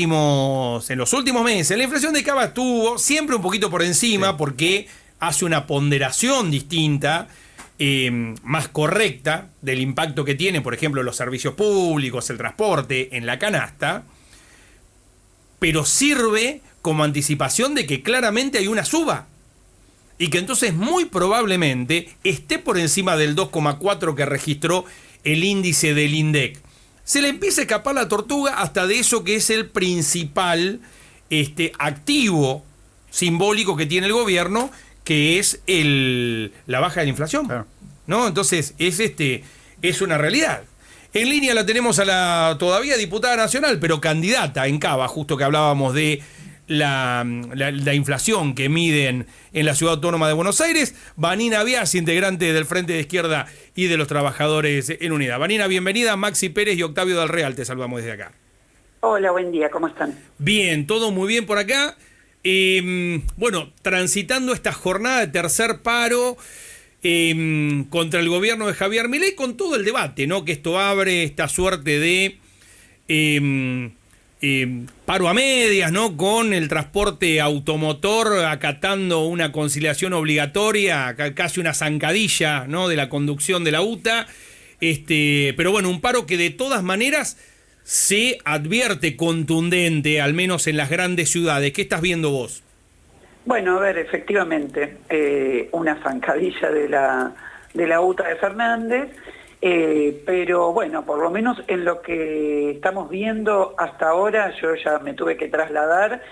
En los últimos meses, la inflación de Cava estuvo siempre un poquito por encima, porque hace una ponderación distinta, más correcta del impacto que tiene, por ejemplo, los servicios públicos, el transporte en la canasta, pero sirve como anticipación de que claramente hay una suba y que entonces muy probablemente esté por encima del 2,4 que registró el índice del INDEC. Se le empieza a escapar la tortuga hasta de eso que es el principal activo simbólico que tiene el gobierno, que es la baja de la inflación. Claro. ¿No? Entonces, es una realidad. En línea la tenemos a la todavía diputada nacional, pero candidata en Cava, justo que hablábamos de la inflación que miden en la Ciudad Autónoma de Buenos Aires, Vanina Biasi, integrante del Frente de Izquierda y de los Trabajadores en Unidad. Vanina, bienvenida. Maxi Pérez y Octavio del Real te saludamos desde acá. Hola, buen día, ¿cómo están? Bien, todo muy bien por acá. Bueno, transitando esta jornada de tercer paro contra el gobierno de Javier Milei, con todo el debate, ¿no? Que esto abre esta suerte de paro a medias, ¿no? Con el transporte automotor acatando una conciliación obligatoria, casi una zancadilla, ¿no? De la conducción de la UTA. Pero bueno, un paro que de todas maneras se advierte contundente, al menos en las grandes ciudades. ¿Qué estás viendo vos? Bueno, a ver, efectivamente, una zancadilla de la UTA de Fernández, pero bueno, por lo menos en lo que estamos viendo hasta ahora, yo ya me tuve que trasladar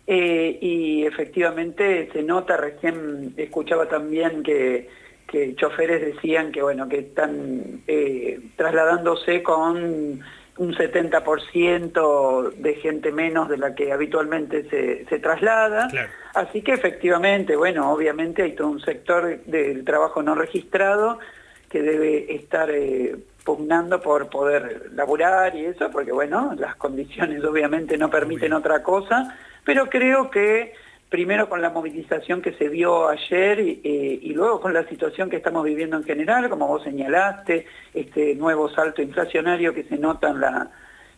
y efectivamente se nota, recién escuchaba también que choferes decían que bueno, que están trasladándose con un 70% de gente menos de la que habitualmente se traslada. Claro. Así que efectivamente, bueno, obviamente hay todo un sector del trabajo no registrado que debe estar pugnando por poder laburar y eso, porque bueno, las condiciones obviamente no permiten otra cosa, pero creo que primero con la movilización que se vio ayer y luego con la situación que estamos viviendo en general, como vos señalaste, este nuevo salto inflacionario que se nota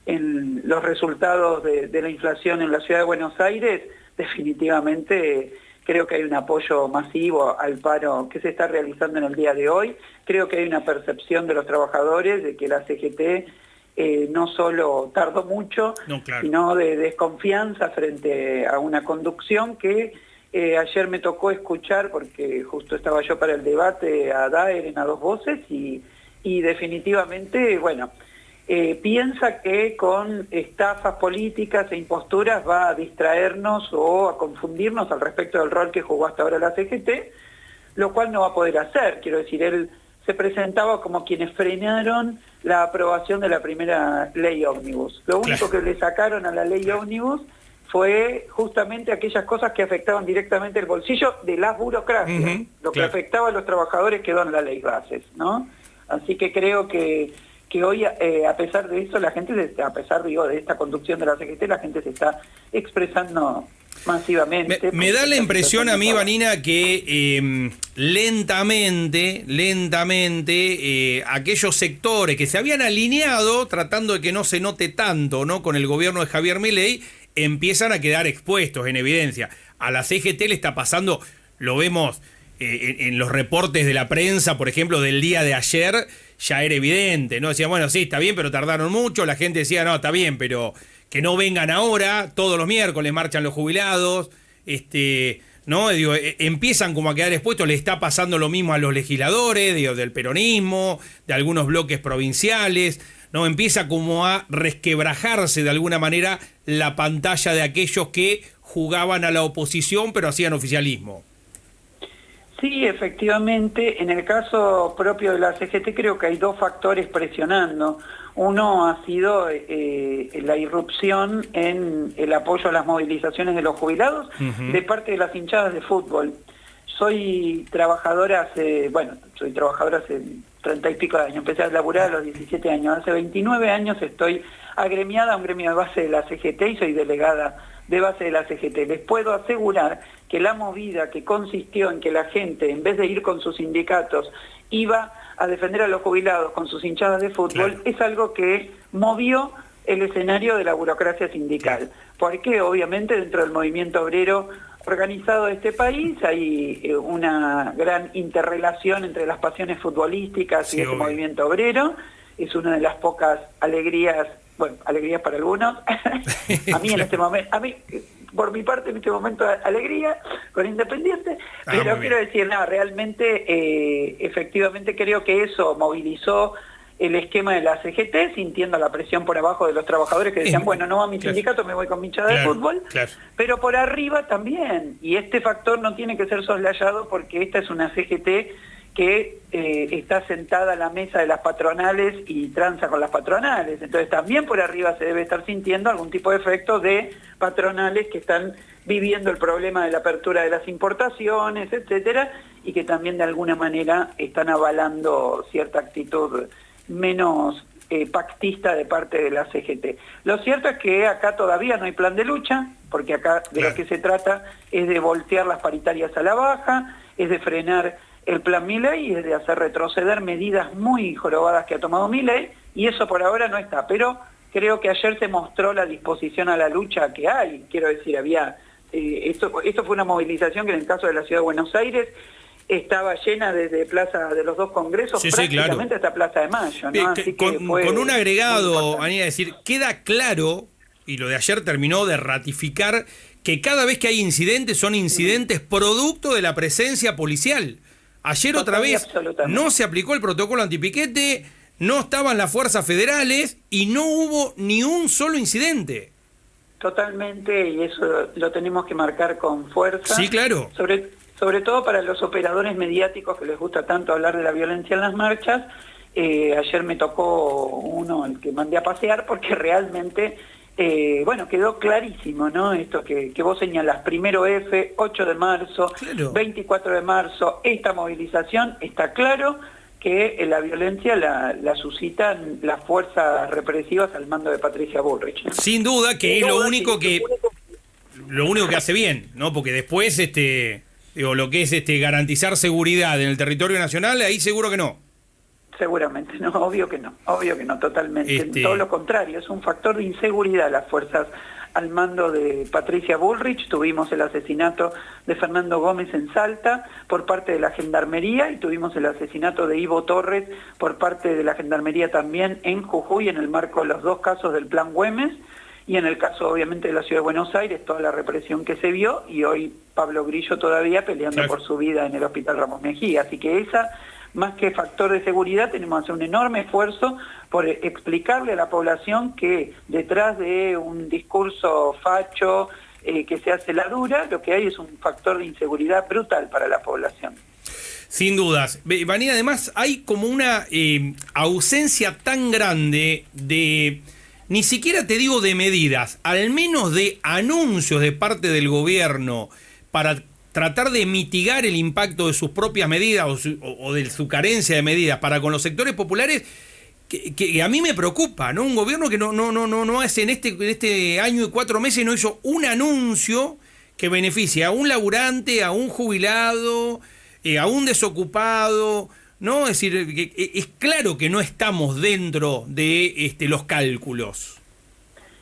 en los resultados de la inflación en la ciudad de Buenos Aires, definitivamente creo que hay un apoyo masivo al paro que se está realizando en el día de hoy. Creo que hay una percepción de los trabajadores de que la CGT no solo tardó mucho, sino de desconfianza frente a una conducción que ayer me tocó escuchar, porque justo estaba yo para el debate a Daer en A Dos Voces, y definitivamente, bueno, piensa que con estafas políticas e imposturas va a distraernos o a confundirnos al respecto del rol que jugó hasta ahora la CGT, lo cual no va a poder hacer. Quiero decir, él se presentaba como quienes frenaron la aprobación de la primera ley ómnibus. Lo único que le sacaron a la ley ómnibus fue justamente aquellas cosas que afectaban directamente el bolsillo de las burocracias. Lo que afectaba a los trabajadores quedó en la ley bases, ¿no? Así que creo que hoy, a pesar de eso, la gente, a pesar, digo, de esta conducción de la CGT, la gente se está expresando masivamente. Me da la impresión a mí, Vanina, que lentamente, aquellos sectores que se habían alineado tratando de que no se note tanto, ¿no?, con el gobierno de Javier Milei, empiezan a quedar expuestos en evidencia. A la CGT le está pasando, lo vemos en los reportes de la prensa, por ejemplo, del día de ayer, ya era evidente, ¿no? Decían, bueno, sí, está bien, pero tardaron mucho. La gente decía, no, está bien, pero que no vengan ahora, todos los miércoles marchan los jubilados, ¿no? Digo, empiezan como a quedar expuestos. Le está pasando lo mismo a los legisladores, digo, del peronismo, de algunos bloques provinciales, ¿no? Empieza como a resquebrajarse de alguna manera la pantalla de aquellos que jugaban a la oposición, pero hacían oficialismo. Sí, efectivamente, en el caso propio de la CGT creo que hay dos factores presionando. Uno ha sido la irrupción en el apoyo a las movilizaciones de los jubilados de parte de las hinchadas de fútbol. Soy trabajadora hace 30 y pico de años, empecé a laburar a los 17 años. Hace 29 años estoy agremiada a un gremio de base de la CGT y soy delegada de base de la CGT. Les puedo asegurar que la movida que consistió en que la gente, en vez de ir con sus sindicatos, iba a defender a los jubilados con sus hinchadas de fútbol, es algo que movió el escenario de la burocracia sindical. porque obviamente dentro del movimiento obrero organizado de este país hay una gran interrelación entre las pasiones futbolísticas y ese movimiento obrero. Es una de las pocas alegrías, bueno, alegrías para algunos, a mí en este momento, a mí por mi parte en este momento alegría con Independiente, pero quiero decir, no, realmente efectivamente creo que eso movilizó el esquema de la CGT, sintiendo la presión por abajo de los trabajadores que decían, bueno, no va a mi sindicato, me voy con mi hinchada de fútbol, pero por arriba también, y este factor no tiene que ser soslayado porque esta es una CGT que está sentada a la mesa de las patronales y tranza con las patronales, entonces también por arriba se debe estar sintiendo algún tipo de efecto de patronales que están viviendo el problema de la apertura de las importaciones, etcétera, y que también de alguna manera están avalando cierta actitud menos pactista de parte de la CGT. Lo cierto es que acá todavía no hay plan de lucha, porque acá de lo que se trata es de voltear las paritarias a la baja, es de frenar el plan Milei y es de hacer retroceder medidas muy jorobadas que ha tomado Milei, y eso por ahora no está, pero creo que ayer se mostró la disposición a la lucha que hay, quiero decir, había, esto fue una movilización que en el caso de la Ciudad de Buenos Aires estaba llena desde Plaza de los dos Congresos prácticamente hasta Plaza de Mayo, ¿no? Así que con un agregado, Anía, es decir, queda claro, y lo de ayer terminó de ratificar, que cada vez que hay incidentes son incidentes producto de la presencia policial. Ayer otra vez no se aplicó el protocolo antipiquete, no estaban las fuerzas federales y no hubo ni un solo incidente. Totalmente, y eso lo tenemos que marcar con fuerza. Sí, claro. Sobre todo para los operadores mediáticos que les gusta tanto hablar de la violencia en las marchas. Ayer me tocó uno, el que mandé a pasear, porque realmente, bueno, quedó clarísimo, ¿no? Esto que vos señalás, primero F, 8 de marzo, 24 de marzo, esta movilización, está claro que la violencia la suscitan las fuerzas represivas al mando de Patricia Bullrich, ¿no? Sin duda que es lo único que hace bien, ¿no? Porque después, digo, lo que es garantizar seguridad en el territorio nacional, ahí seguro que no. Seguramente, no, obvio que no, totalmente. Todo lo contrario, es un factor de inseguridad las fuerzas al mando de Patricia Bullrich. Tuvimos el asesinato de Fernando Gómez en Salta por parte de la Gendarmería y tuvimos el asesinato de Ivo Torres por parte de la Gendarmería también en Jujuy, en el marco de los dos casos del Plan Güemes, y en el caso obviamente de la Ciudad de Buenos Aires, toda la represión que se vio, y hoy Pablo Grillo todavía peleando por su vida en el Hospital Ramos Mejía. Así que esa, más que factor de seguridad, tenemos que hacer un enorme esfuerzo por explicarle a la población que detrás de un discurso facho que se hace la dura, lo que hay es un factor de inseguridad brutal para la población. Sin dudas. Vanina, además hay como una ausencia tan grande de, ni siquiera te digo de medidas, al menos de anuncios de parte del gobierno para tratar de mitigar el impacto de sus propias medidas o de su carencia de medidas para con los sectores populares, que a mí me preocupa, ¿no? Un gobierno que no hace en este año y 4 meses no hizo un anuncio que beneficie a un laburante, a un jubilado, a un desocupado, ¿no? Es decir, es claro que no estamos dentro de los cálculos.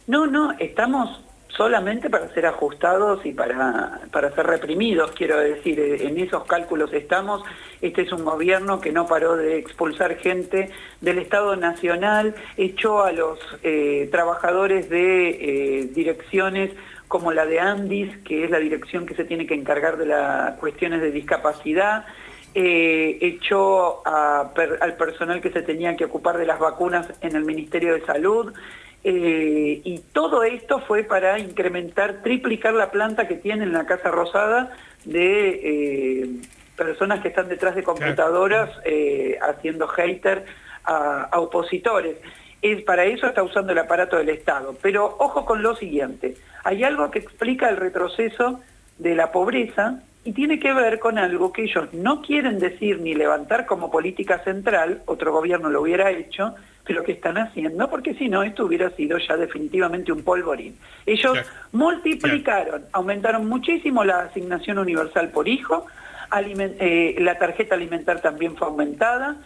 No, estamos solamente para ser ajustados y para ser reprimidos, quiero decir, en esos cálculos estamos. Este es un gobierno que no paró de expulsar gente del Estado Nacional, echó a los trabajadores de direcciones como la de Andis, que es la dirección que se tiene que encargar de las cuestiones de discapacidad, echó al personal que se tenía que ocupar de las vacunas en el Ministerio de Salud, y todo esto fue para incrementar, triplicar la planta que tiene en la Casa Rosada de personas que están detrás de computadoras haciendo hater a opositores. Para eso está usando el aparato del Estado. Pero ojo con lo siguiente, hay algo que explica el retroceso de la pobreza y tiene que ver con algo que ellos no quieren decir ni levantar como política central, otro gobierno lo hubiera hecho, pero que están haciendo, porque si no, esto hubiera sido ya definitivamente un polvorín. Ellos multiplicaron, aumentaron muchísimo la asignación universal por hijo, la tarjeta alimentar también fue aumentada,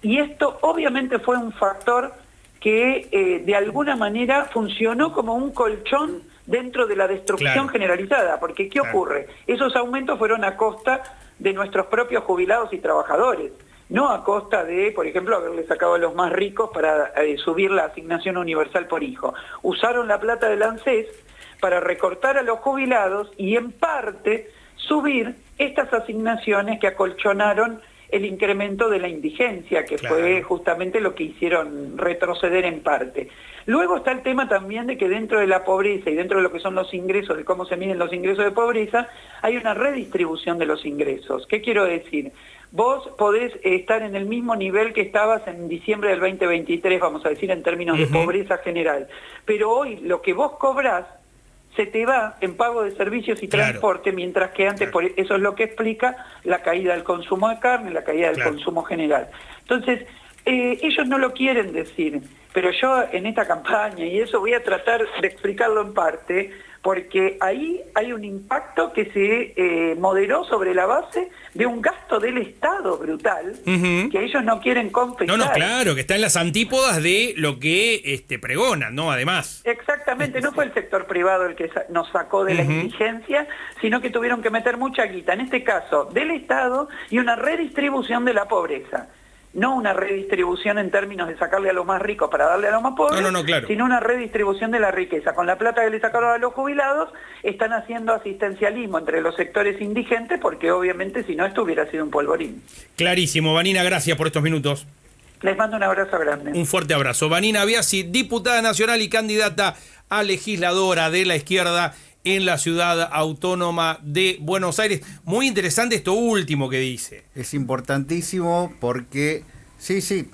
y esto obviamente fue un factor que de alguna manera funcionó como un colchón dentro de la destrucción generalizada, porque ¿qué ocurre? Esos aumentos fueron a costa de nuestros propios jubilados y trabajadores, no a costa de, por ejemplo, haberle sacado a los más ricos para subir la asignación universal por hijo. Usaron la plata del ANSES para recortar a los jubilados y en parte subir estas asignaciones que acolchonaron el incremento de la indigencia, que fue justamente lo que hicieron retroceder en parte. Luego está el tema también de que dentro de la pobreza y dentro de lo que son los ingresos, de cómo se miden los ingresos de pobreza, hay una redistribución de los ingresos. ¿Qué quiero decir? Vos podés estar en el mismo nivel que estabas en diciembre del 2023, vamos a decir, en términos de pobreza general, pero hoy lo que vos cobrás se te va en pago de servicios y transporte, mientras que antes, por eso es lo que explica la caída del consumo de carne, la caída del consumo general. Entonces, ellos no lo quieren decir, pero yo en esta campaña, y eso voy a tratar de explicarlo en parte, porque ahí hay un impacto que se moderó sobre la base de un gasto del Estado brutal, que ellos no quieren confesar. No, claro, que está en las antípodas de lo que pregonan, ¿no? Además. Exactamente, no fue el sector privado el que nos sacó de la indigencia, sino que tuvieron que meter mucha guita, en este caso del Estado, y una redistribución de la pobreza. No una redistribución en términos de sacarle a los más ricos para darle a los más pobres, sino una redistribución de la riqueza. Con la plata que le sacaron a los jubilados, están haciendo asistencialismo entre los sectores indigentes, porque obviamente si no esto hubiera sido un polvorín. Clarísimo. Vanina, gracias por estos minutos. Les mando un abrazo grande. Un fuerte abrazo. Vanina Biasi, diputada nacional y candidata a legisladora de la izquierda en la ciudad autónoma de Buenos Aires. Muy interesante esto último que dice. Es importantísimo porque, sí,